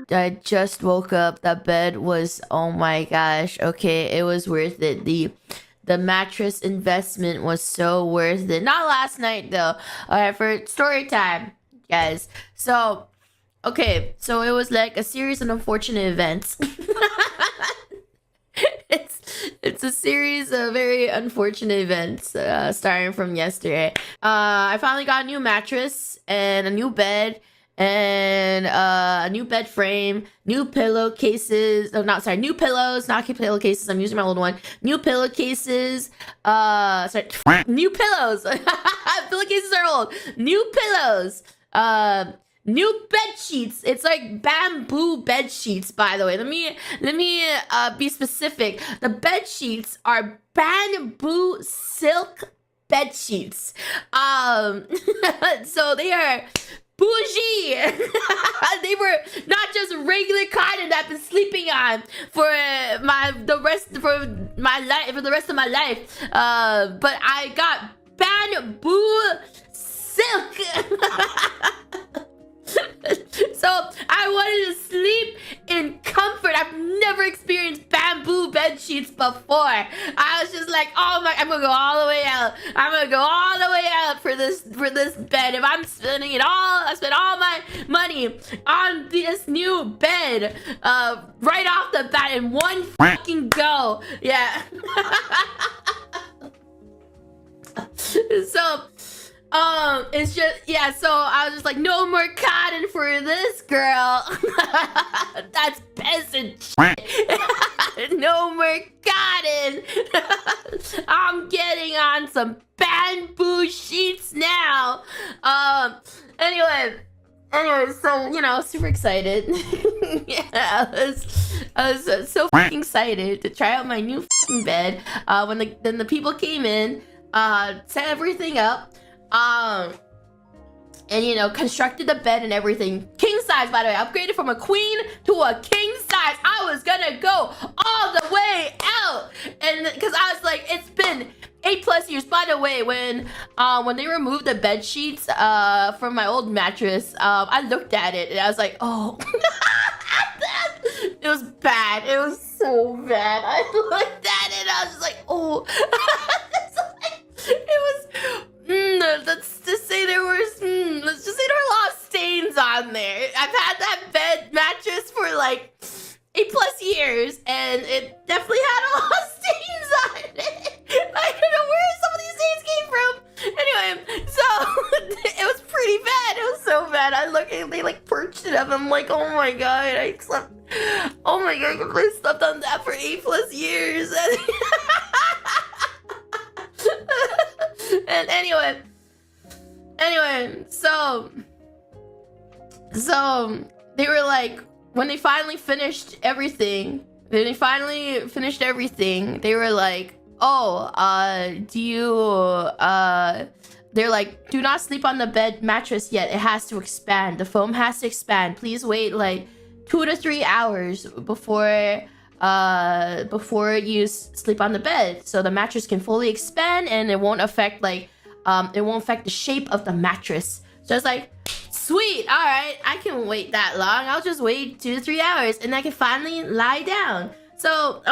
I just woke up. That bed was, oh my gosh. Okay, it was worth it. The mattress investment was so worth it. Not last night though. Alright, for story time, guys. So, okay, so it was like a series of unfortunate events. It's a series of very unfortunate events, starting from yesterday. I finally got a new mattress and a new bed and a new bed frame, new pillowcases. Oh, not sorry, new pillows, not pillowcases. I'm using my old one. New pillowcases. Sorry, new pillows. Pillowcases are old. New pillows. New bed sheets. It's like bamboo bed sheets, by the way. Let me be specific. The bed sheets are bamboo silk bed sheets. So they are bougie. They were not just regular cotton that I've been sleeping on for the rest of my life. But I got bamboo silk. So I wanted to sleep in comfort. I've never experienced bamboo bed sheets before. I was just like, oh my, I'm gonna go all the way out. I'm gonna go all the way out for this bed. If I'm spending it all, I spent all my money on this new bed right off the bat in one fucking go. Yeah. So it's just, yeah, so I was just like, no more cotton for this girl. That's peasant shit. No more cotton. I'm getting on some bamboo sheets now. Anyway, so, you know, super excited. Yeah, I was so fucking excited to try out my new fucking bed. When the people came in, set everything up. And you know, constructed the bed and everything. King size, by the way. Upgraded from a queen to a king size. I was gonna go all the way out. And because I was like, it's been 8+ years. By the way, when they removed the bed sheets from my old mattress, I looked at it and I was like, oh. It was bad. It was so bad. I looked at it and I was just like, oh. It was let's just say there were a lot of stains on there. I've had that bed mattress for like 8+ years and it definitely had a lot of stains on it. I don't know where some of these stains came from. Anyway, so it was pretty bad. It was so bad. I look and they like perched it up. I'm like, oh my god, I slept on that for 8+ years. And anyway, so they were like, when they finally finished everything, they were like, oh, they're like, do not sleep on the bed mattress yet. It has to expand. The foam has to expand. Please wait like 2 to 3 hours before you sleep on the bed, so the mattress can fully expand and it won't affect the shape of the mattress. So it's like, sweet, all right, I can wait that long. I'll just wait 2 to 3 hours and I can finally lie down. So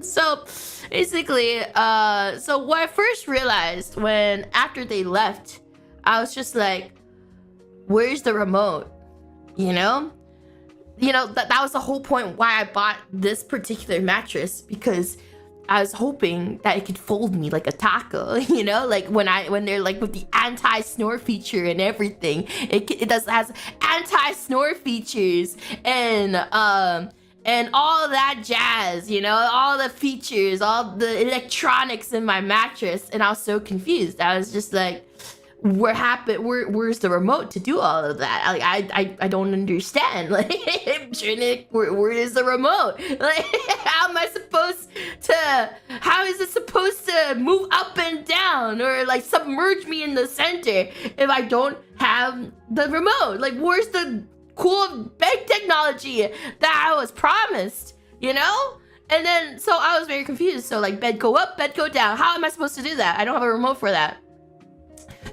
so basically, so what I first realized after they left, I was just like, where's the remote? You know, that was the whole point why I bought this particular mattress, because I was hoping that it could fold me like a taco, you know, like when they're like with the anti-snore feature and everything. It has anti-snore features and all that jazz, you know, all the features, all the electronics in my mattress, and I was so confused. I was just like, where's the remote to do all of that? Like, I don't understand. Like, where is the remote? Like, how is it supposed to move up and down or like submerge me in the center if I don't have the remote? Like, where's the cool bed technology that I was promised, you know? And then, so I was very confused. So like, bed go up, bed go down. How am I supposed to do that? I don't have a remote for that.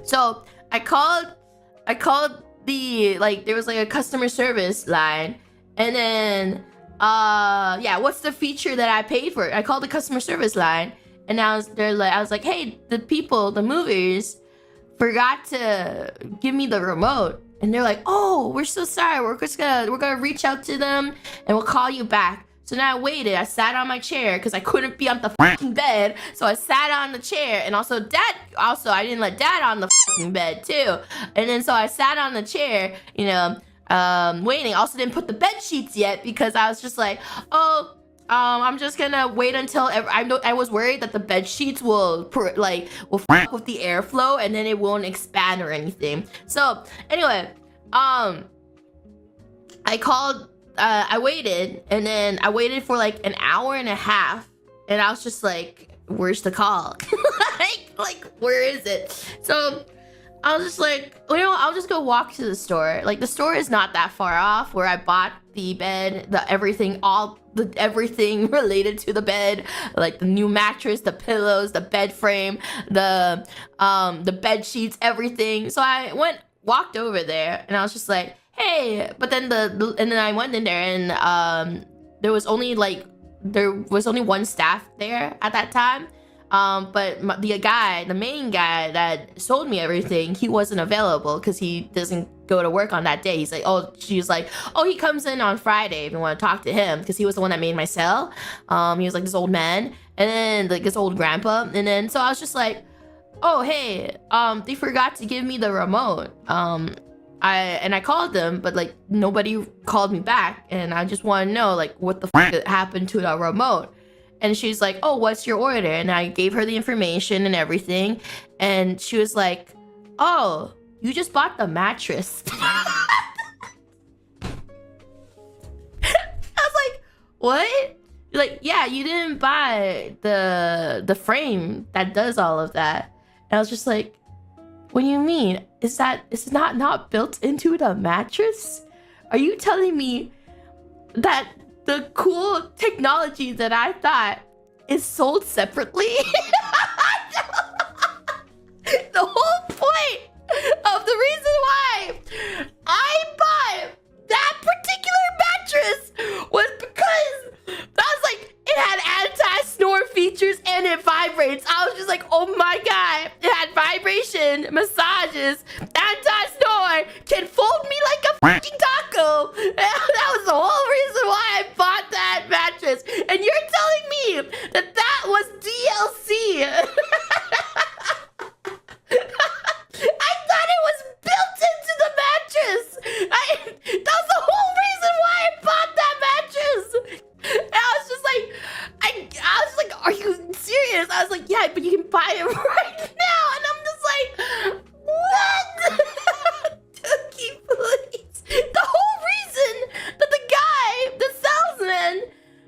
So I called there was like a customer service line, and then yeah, what's the feature that I paid for? I called the customer service line, and I was like, hey, the movers forgot to give me the remote. And they're like, oh, we're so sorry. We're gonna reach out to them and we'll call you back. So now I waited. I sat on my chair because I couldn't be on the fucking bed. So I sat on the chair, and also I didn't let dad on the fucking bed too. And then so I sat on the chair, you know, waiting. Also didn't put the bed sheets yet because I was just like, oh, I'm just gonna wait until I was worried that the bed sheets will fuck with the airflow and then it won't expand or anything. So anyway, I called. I waited, and then I waited for like an hour and a half, and I was just like, where's the call? like where is it? So I was just like, you know, I'll just go walk to the store. Like, the store is not that far off where I bought the bed, everything related to the bed, like the new mattress, the pillows, the bed frame, the bed sheets, everything. So I walked over there, and I was just like, hey, but then and then I went in there, and there was only one staff there at that time. But the main guy that sold me everything, he wasn't available because he doesn't go to work on that day. She's like, he comes in on Friday if you want to talk to him, because he was the one that made my sale. He was like this old man, and then like this old grandpa, and then so I was just like, oh hey, they forgot to give me the remote. I called them, but like nobody called me back, and I just want to know like what the fuck happened to the remote. And she's like, oh, what's your order? And I gave her the information and everything, and she was like, oh, you just bought the mattress. I was like, what? Like, yeah, you didn't buy the frame that does all of that. And I was just like, what do you mean? Is not built into the mattress? Are you telling me that the cool technology that I thought is sold separately? The whole point of the reason why I bought that particular mattress was because that was like, it had anti-snore features and it vibrates. I was just like, oh my god, it had vibration, massages, anti-snore, can fold me like a fucking taco. That was the whole reason why I bought that mattress. And you're telling me that was DLC. I thought it was built into the mattress. That was the whole reason why I bought that mattress. And I was just like, are you serious? I was like, yeah, but you can buy it right now. And I'm just like, what? Doki, please. The whole reason that the salesman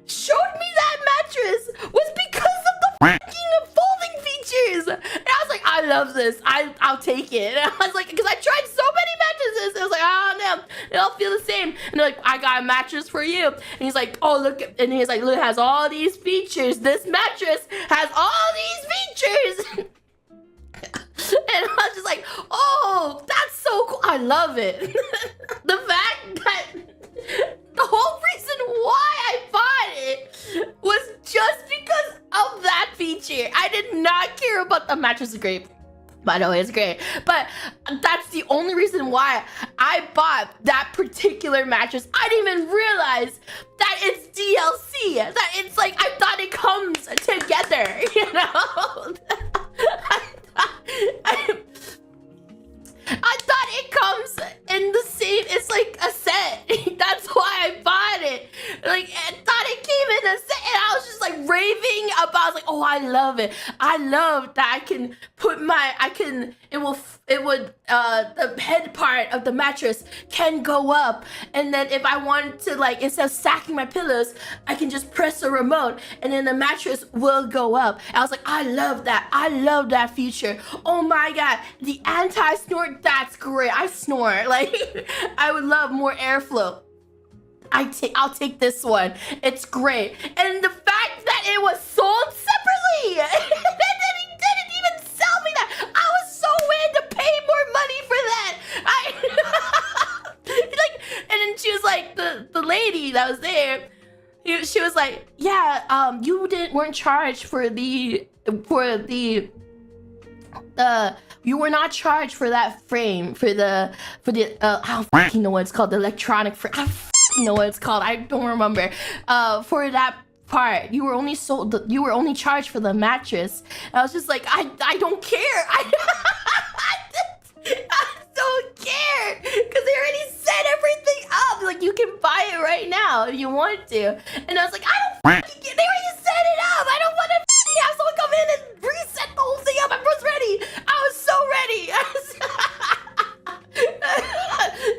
showed me that mattress was because of the fucking folding features. And I was like, I love this. I'll take it. And I was like, because I tried so many mattresses. And I was like, oh no, they all feel the same. And they're like, I got a mattress for you. And he's like, oh look, and he's like, look, it has all these features. This mattress has all these features. And I was just like, oh, that's so cool. I love it. The fact that the whole reason why I bought it was just because of that feature. I did not care about the mattress. Is great. By the way, it's great. But that's the only reason why I bought that particular mattress. I didn't even realize that it's DLC. That it's like, I thought it comes together, you know? I thought it comes in the same, it's like a set. That's why I bought it. Like, I thought it came in a set, and I was just like raving about, I was like, oh, I love it. I love that I can put the head part of the mattress can go up, and then if I wanted to, like, instead of stacking my pillows, I can just press a remote and then the mattress will go up. I was like, I love that. I love that feature. Oh my god, the anti-snore, that's great. I snore. Like, I would love more airflow. I'll take this one. It's great. And the fact that it was sold separately, and then he didn't even sell me that. I was so willing to pay more money for that. lady that was there, she was like, yeah, you weren't charged for the you were not charged for that frame, for the I don't fucking know what it's called, the electronic frame. I don't fucking know what it's called. I don't remember. For that part, you were only charged for the mattress. And I was just like, I don't care. I don't care, because they already set everything up. Like, you can buy it right now if you want to. And I was like, I don't fucking care. They already set it up. I don't want to have someone come in and reset the whole thing up. I was ready. I was so ready.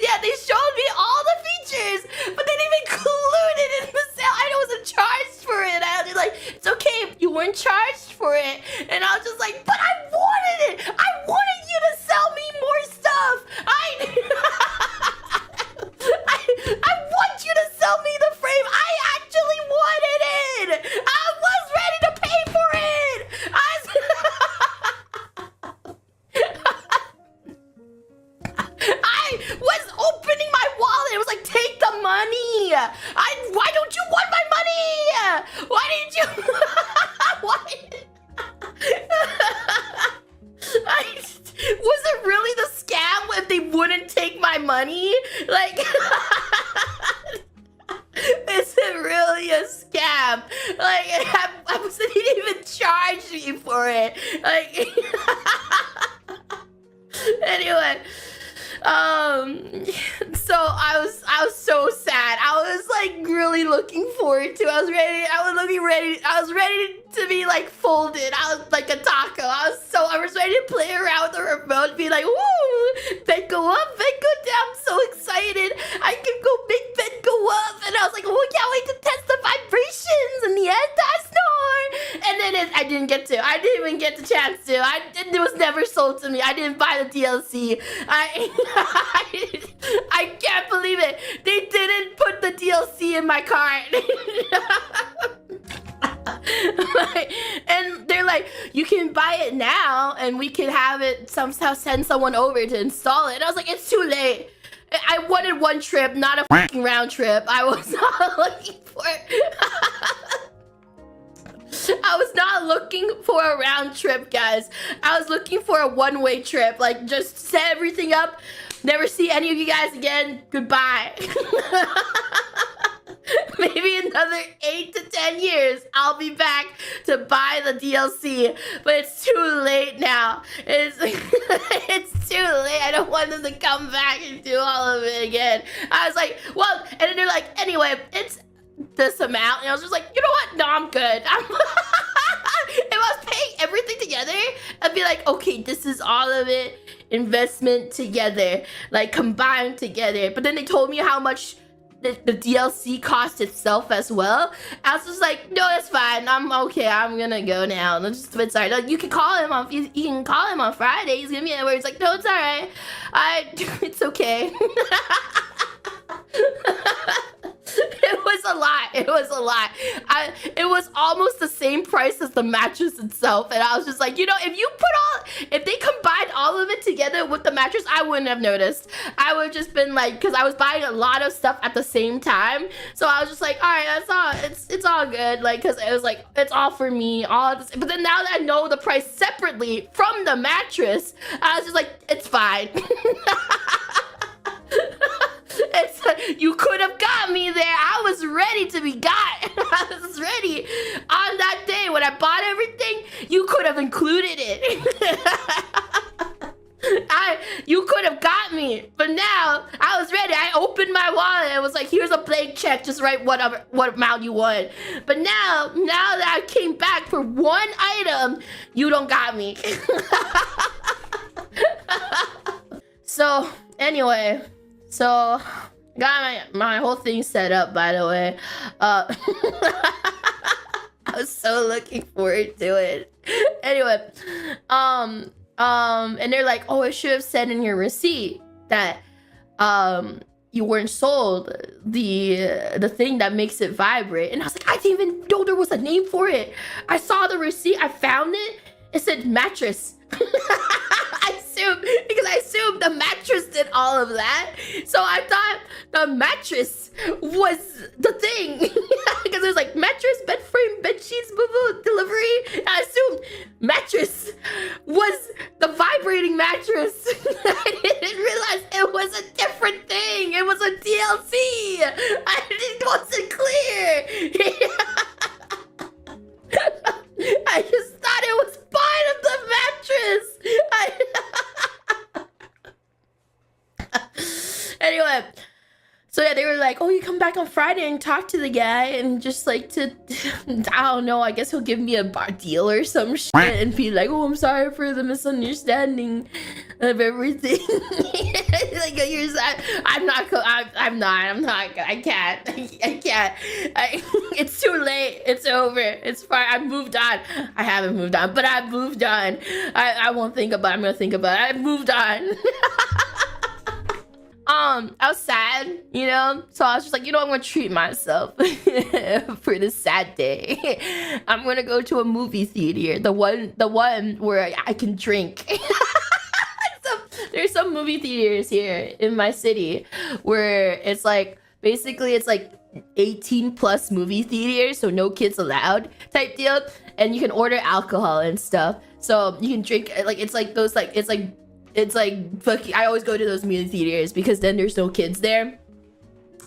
Yeah, they showed me all the features, but they didn't even include it in the sale. I wasn't charged for it. I was like, it's okay, you weren't charged for it. And I was just like, but I wanted it. I wanted you to sell me more stuff. I want you to sell me the frame. I actually wanted it. I was ready to pay for it. I was opening my wallet. It was like, take the money. Why don't you want my money? Why didn't you? Was it really the scam if they wouldn't take my money? Like, is it really a scam? Like, I wasn't even charged me for it. Like, anyway. So I was so sad. I was like really looking forward to it. I was ready to be like folded. I was like a taco. I was ready to play around with the remote, be like, woo, bed go up, bed go down. I'm so excited. I can go make bed go up. And I was like, oh, can't wait to test the vibrations and the anti-snore. And then I didn't even get the chance to. It was never sold to me. I didn't buy the DLC. I can't believe it. They didn't put the DLC in my cart. And they're like, you can buy it now and we can have it somehow send someone over to install it. And I was like, it's too late. I wanted one trip, not a fucking round trip. I was not looking for it. I was not looking for a round trip, guys. I was looking for a one-way trip. Like, just set everything up. Never see any of you guys again. Goodbye. Maybe another 8 to 10 years, I'll be back to buy the DLC. But it's too late now. It's too late. I don't want them to come back and do all of it again. I was like, well, and then they're like, anyway, it's this amount. And I was just like, you know what? No, I'm good. If I was paying everything together, I'd be like, okay, this is all of it. Investment together, like combined together. But then they told me how much the DLC cost itself as well. I was just like, no, that's fine. I'm okay. I'm gonna go now. I'm just a bit sorry. Like, you can call him on. You can call him on Friday. He's gonna be at work. He's like, no, it's all right. It's okay. It was a lot. It was a lot. It was almost the same price as the mattress itself, and I was just like, you know, if they combined all of it together with the mattress, I wouldn't have noticed. I would have just been like, because I was buying a lot of stuff at the same time, so I was just like, all right, that's all. It's all good. Like, because it was like, it's all for me. All this. But then now that I know the price separately from the mattress, I was just like, it's fine. You could have got me there. I was ready to be got. I was ready. On that day when I bought everything, you could have included it. You could have got me. But now, I was ready. I opened my wallet. It was like, here's a blank check. Just write what amount you want. But now that I came back for one item, you don't got me. So, anyway. So, got my whole thing set up, by the way. I was so looking forward to it. Anyway, and they're like, oh, it should have said in your receipt that you weren't sold the thing that makes it vibrate. And I was like, I didn't even know there was a name for it. I saw the receipt, I found it. It said mattress. I I assumed the mattress did all of that. So I thought the mattress was the thing. Because there's like mattress, bed frame, bed sheets, boo-boo, delivery. I assumed mattress was the vibrating mattress. I didn't realize it was a different thing. It was a DLC. It wasn't clear. I just thought it was part of the mattress. Anyway, so yeah, they were like, oh, you come back on Friday and talk to the guy and just like to, I don't know, I guess he'll give me a bar deal or some shit and be like, oh, I'm sorry for the misunderstanding of everything. Like, I'm not, I can't. It's too late. It's over. It's fine. I moved on. I haven't moved on, but I've moved on. I won't think about it. I'm gonna think about it. I've moved on. I was sad, you know? So I was just like, you know, I'm gonna treat myself for this sad day. I'm gonna go to a movie theater. The one where I can drink. There's some movie theaters here in my city where it's like, basically it's like 18 plus movie theaters, so no kids allowed type deal. And you can order alcohol and stuff. So you can drink, like, it's like those, like, it's like fucking, I always go to those movie theaters because then there's no kids there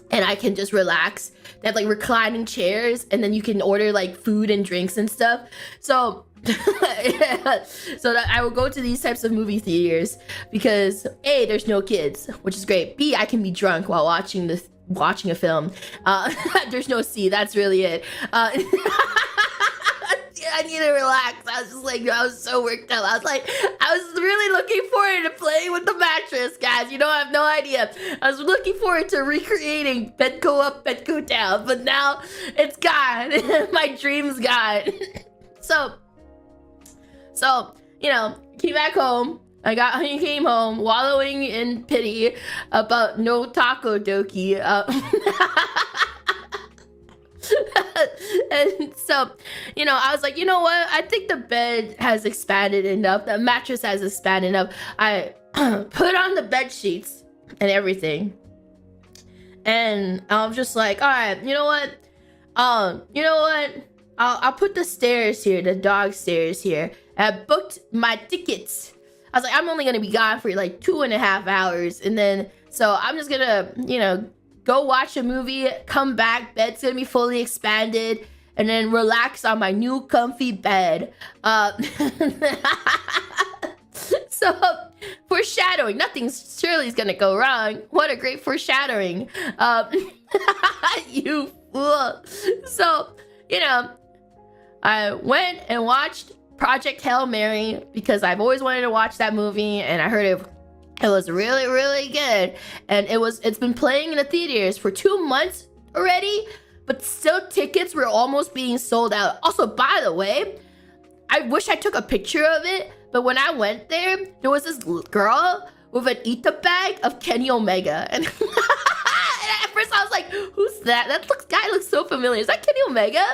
and I can just relax. They have like reclining chairs and then you can order like food and drinks and stuff. So so that I will go to these types of movie theaters because A, there's no kids, which is great. B, I can be drunk while watching a film. There's no C, that's really it. I need to relax. I was just like, I was so worked up. I was really looking forward to playing with the mattress, guys. You know, I have no idea. I was looking forward to recreating bed go up, bed go down, but now it's gone. My dream's gone. So, you know, came back home. I came home wallowing in pity about no taco Doki. And so, you know, I was like, you know what? I think the bed has expanded enough. The mattress has expanded enough. I put on the bed sheets and everything. And I was just like, all right, you know what? I'll put the stairs here, the dog stairs here. I booked my tickets. I was like, I'm only going to be gone for like 2.5 hours. And then, so I'm just going to, you know, go watch a movie, come back, bed's gonna be fully expanded, and then relax on my new comfy bed. So, foreshadowing. Nothing surely is gonna go wrong. What a great foreshadowing. You fool. So, you know, I went and watched Project Hail Mary because I've always wanted to watch that movie, and I heard it was really, really good. And it's been playing in the theaters for 2 months already, but still tickets were almost being sold out. Also, by the way, I wish I took a picture of it, but when I went there was this girl with an Eat-A bag of Kenny Omega. And, and at first I was like, who's that? Guy looks so familiar. Is that Kenny Omega?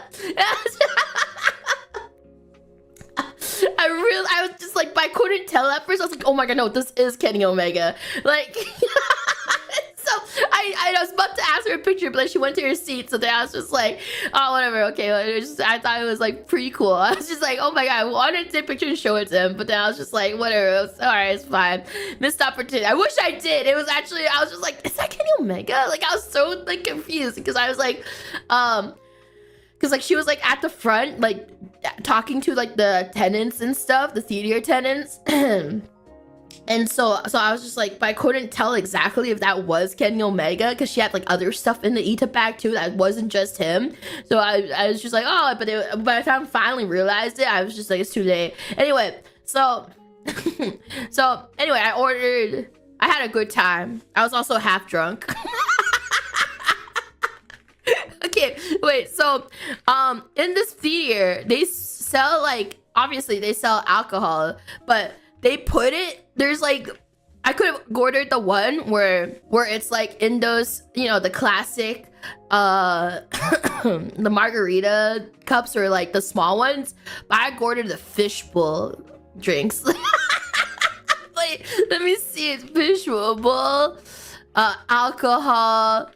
I was just like, but I couldn't tell at first. I was like, oh my god, no, this is Kenny Omega. Like, so I was about to ask her a picture, but then she went to her seat. So then I was just like, oh, whatever, okay. I thought it was like pretty cool. I was just like, oh my god, I wanted to take a picture and show it to him, but then I was just like, whatever, all right, it's fine. Missed opportunity. I wish I did. It was actually, I was just like, is that Kenny Omega? Like, I was so like confused because I was like, because like she was like at the front, like talking to like the tenants and stuff, the theater tenants. And so I was just like, but I couldn't tell exactly if that was Kenny Omega because she had like other stuff in the Eat-A bag too that wasn't just him. So I was just like, oh, but by the time I finally realized it, I was just like, it's too late. Anyway, so anyway, I had a good time. I was also half drunk. Okay, wait, so in this theater they sell, like, obviously they sell alcohol, but they put it, there's like, I could have ordered the one where it's like in those, you know, the classic the margarita cups or like the small ones, but I ordered the fishbowl drinks. Like, Wait, let me see. It's visual. Alcohol.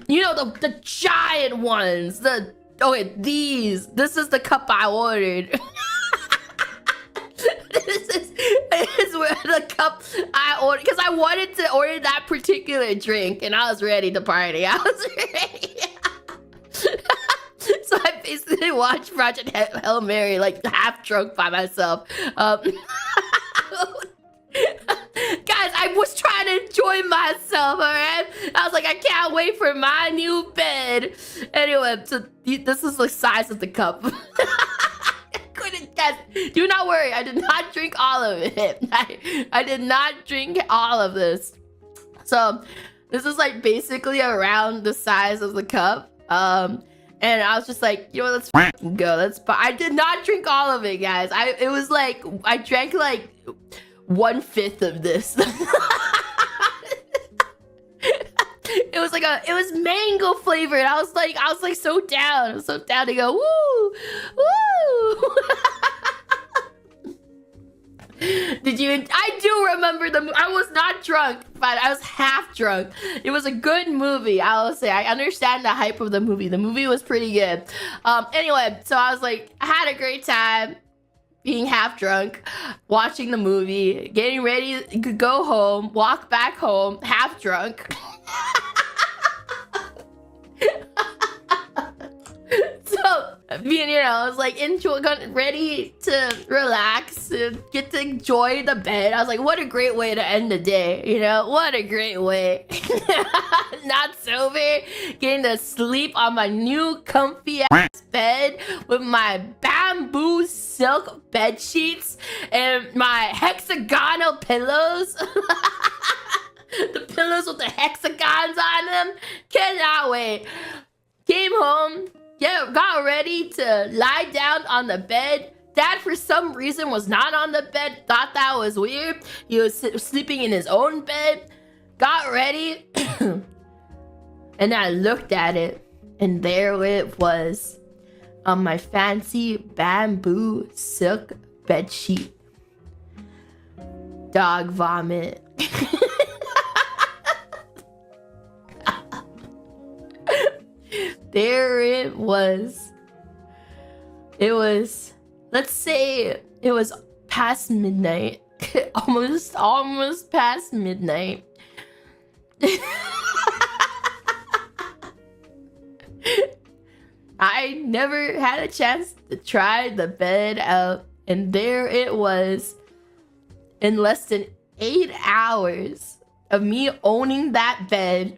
You know, the giant ones. This is the cup I ordered. This is where the cup I ordered, because I wanted to order that particular drink, and I was ready to party. I was ready. So I basically watched Project Hail Mary like half drunk by myself. Guys, I was trying to enjoy myself, alright? I was like, I can't wait for my new bed. Anyway, so this is the size of the cup. Guys, do not worry. I did not drink all of it. I did not drink all of this. So this is like basically around the size of the cup. And I was just like, you know, let's go. I did not drink all of it, guys. It was like I drank like 1/5 of this. It was mango flavored. I was like so down. I was so down to go, woo, woo. I do remember I was not drunk, but I was half drunk. It was a good movie, I will say. I understand the hype of the movie. The movie was pretty good. Anyway, so I was like, I had a great time being half drunk, watching the movie, getting ready to go home, walk back home, half drunk. So, I was like ready to relax and get to enjoy the bed. I was like, what a great way to end the day, what a great way. Not sober, getting to sleep on my new comfy ass bed with my bamboo silk bed sheets and my hexagonal pillows. The pillows with the hexagons on them. Cannot wait. Came home, got ready to lie down on the bed. Dad, for some reason, was not on the bed. Thought that was weird. He was sleeping in his own bed. Got ready. And I looked at it. And there it was. On my fancy bamboo silk bed sheet. Dog vomit. There it was. It was, let's say it was past midnight. almost past midnight. I never had a chance to try the bed out, and there it was. In less than 8 hours of me owning that bed,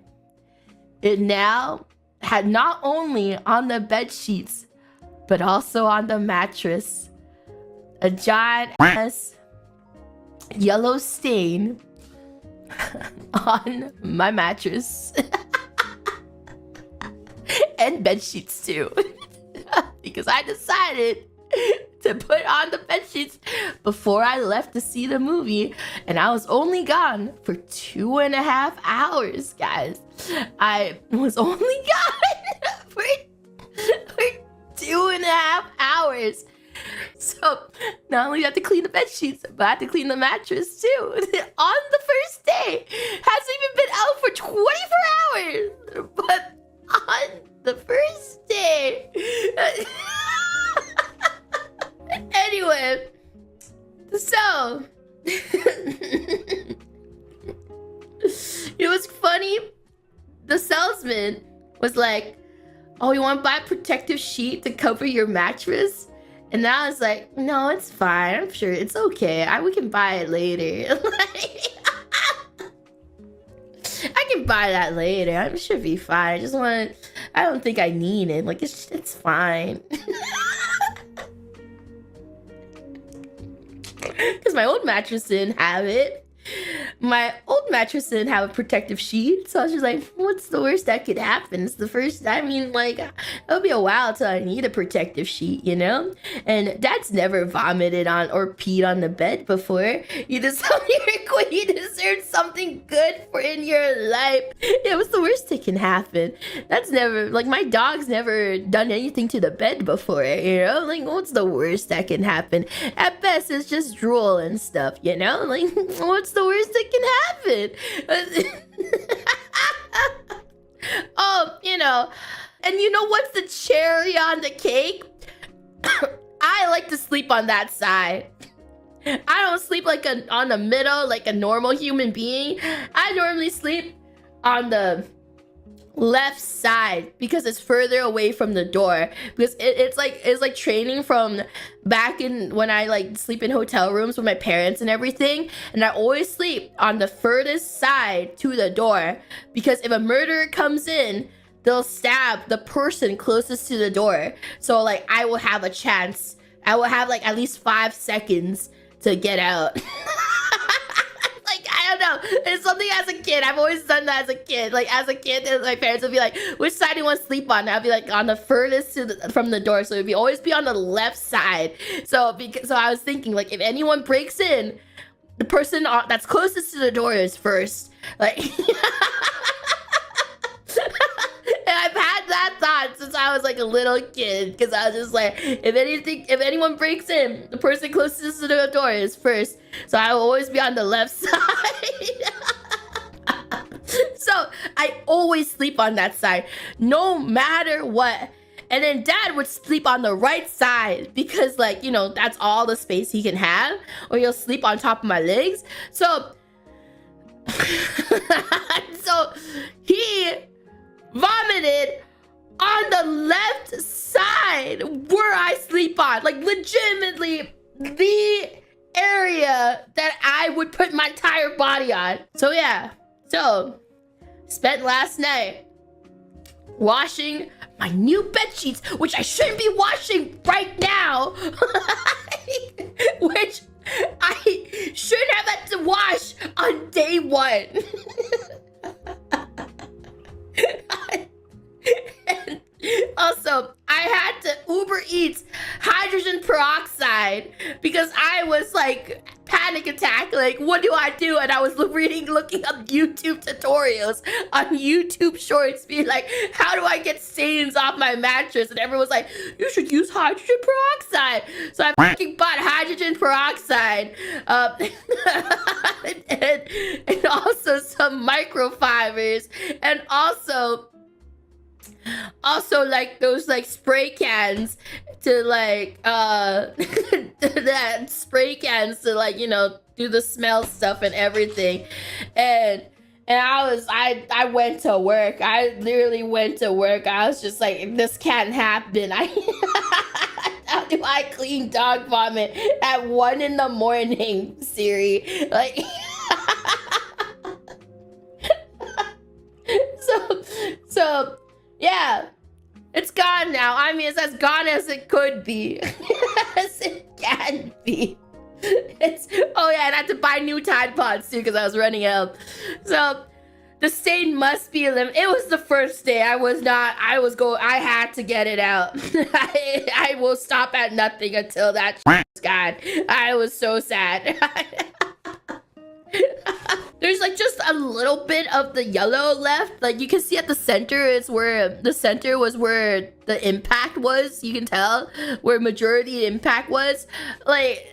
it now had not only on the bed sheets, but also on the mattress, a giant ass yellow stain on my mattress. And bed sheets too. Because I decided to put on the bed sheets before I left to see the movie, and I was only gone for 2.5 hours, guys. I was only gone for 2.5 hours. So not only do I have to clean the bed sheets, but I have to clean the mattress too. On the first day. Hasn't even been out for 24 hours. But on the first day. Anyway, so it was funny. The salesman was like, oh, you want to buy a protective sheet to cover your mattress? And I was like, no, it's fine. I'm sure it's okay. We can buy it later. I can buy that later. I should be fine. I don't think I need it. Like, it's fine. Because my old mattress didn't have it. My old mattress didn't have a protective sheet. So I was just like, what's the worst that could happen? It's the first, I mean, like, it'll be a while till I need a protective sheet, you know? And Dad's never vomited on or peed on the bed before. You deserve you deserve something good for in your life. Yeah, what's the worst that can happen? That's never, like, my dog's never done anything to the bed before, you know? Like, what's the worst that can happen? At best, it's just drool and stuff, you know? Like, what's the worst that can happen? Oh, you know, and you know what's the cherry on the cake? I like to sleep on that side. I don't sleep like on the middle like a normal human being. I normally sleep on the left side because it's further away from the door, because it's like training from back in when I like sleep in hotel rooms with my parents and everything, and I always sleep on the furthest side to the door, because if a murderer comes in, they'll stab the person closest to the door. So like I will have a chance. I will have like at least 5 seconds to get out. Like, I don't know. It's something as a kid. I've always done that as a kid. Like, as a kid, my parents would be like, which side do you want to sleep on? And I'd be like, on the furthest from the door. So it'd always be on the left side. So I was thinking, like, if anyone breaks in, the person that's closest to the door is first. Like, and I've had that thought since I was like a little kid, because I was just like, if anyone breaks in, the person closest to the door is first. So I will always be on the left side. So I always sleep on that side, no matter what. And then Dad would sleep on the right side because, like, you know, that's all the space he can have. Or he'll sleep on top of my legs. So, so he vomited on the left side where I sleep on. Like, legitimately the area that I would put my entire body on. So yeah, so spent last night washing my new bed sheets, which I shouldn't be washing right now. Which I should have had to wash on day one. And also, I had to Uber Eats hydrogen peroxide because I was like panic attack. Like, what do I do? And I was looking up YouTube tutorials on YouTube Shorts, being like, how do I get stains off my mattress? And everyone was like, you should use hydrogen peroxide. So I fucking bought hydrogen peroxide, and also some microfibers, and also like those like spray cans to like that spray cans to, like, you know, do the smell stuff and everything. And I went to work. I literally went to work. I was just like, this can't happen. How do I clean dog vomit at 1 a.m, Siri? Like, so yeah, it's gone now. I mean, it's as gone as it could be. As it can be. Oh yeah, and I had to buy new Tide Pods too because I was running out. So the stain must be eliminated. It was the first day. I had to get it out. I will stop at nothing until that is gone. I was so sad. There's like just a little bit of the yellow left. Like, you can see at the center is where the center was where the impact was. You can tell where majority impact was. Like,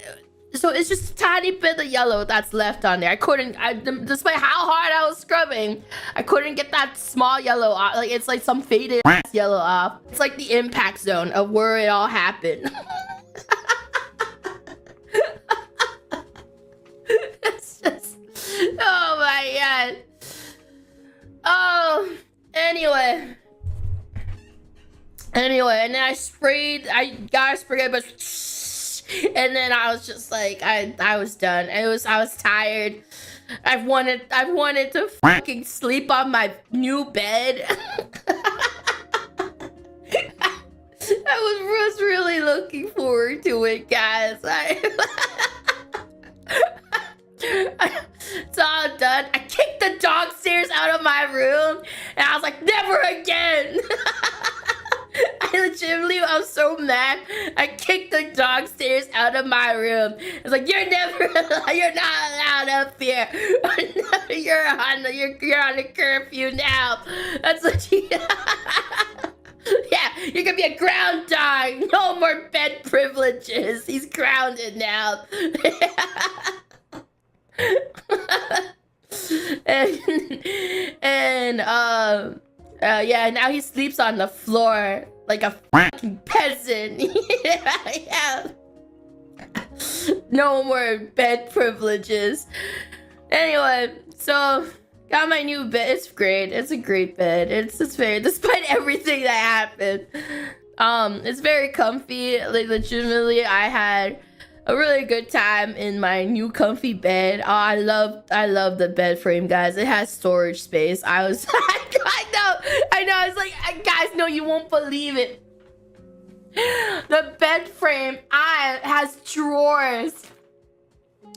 so it's just a tiny bit of yellow that's left on there. Despite how hard I was scrubbing, I couldn't get that small yellow off. Like, it's like some faded yellow off. It's like the impact zone of where it all happened. It's just, oh my god. Oh, anyway, and then I got a spray, but and then I was just like, I was done. I was tired. I wanted to fucking sleep on my new bed. I was really looking forward to it, guys. So done, I kicked the dog stairs out of my room, and I was like, never again. I was so mad. I kicked the dog stairs out of my room. It's like, you're not allowed up here. You're on a curfew now. That's what she. Yeah, you're gonna be a ground dog. No more bed privileges. He's grounded now. Yeah, now he sleeps on the floor like a fucking peasant. Yeah. No more bed privileges. Anyway, so got my new bed. It's great. It's a great bed. It's very, despite everything that happened, it's very comfy. Like, legitimately, I had a really good time in my new comfy bed. Oh, I love the bed frame, guys. It has storage space. I know. I was like, guys, no, you won't believe it. The bed frame has drawers.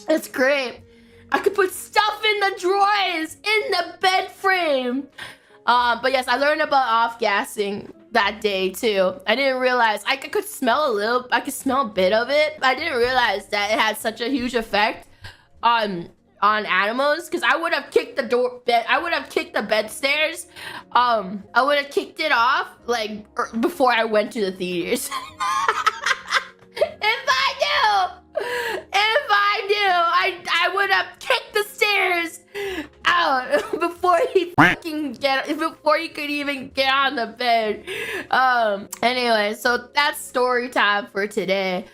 It's great. I could put stuff in the drawers in the bed frame. But yes, I learned about off-gassing that day too. I didn't realize I could smell I could smell a bit of it. I didn't realize that it had such a huge effect on animals, because I would have kicked I would have kicked the bed stairs. I would have kicked it off like before I went to the theaters. If I knew, I would have kicked the stairs out before he could even get on the bed. Anyway, so that's story time for today.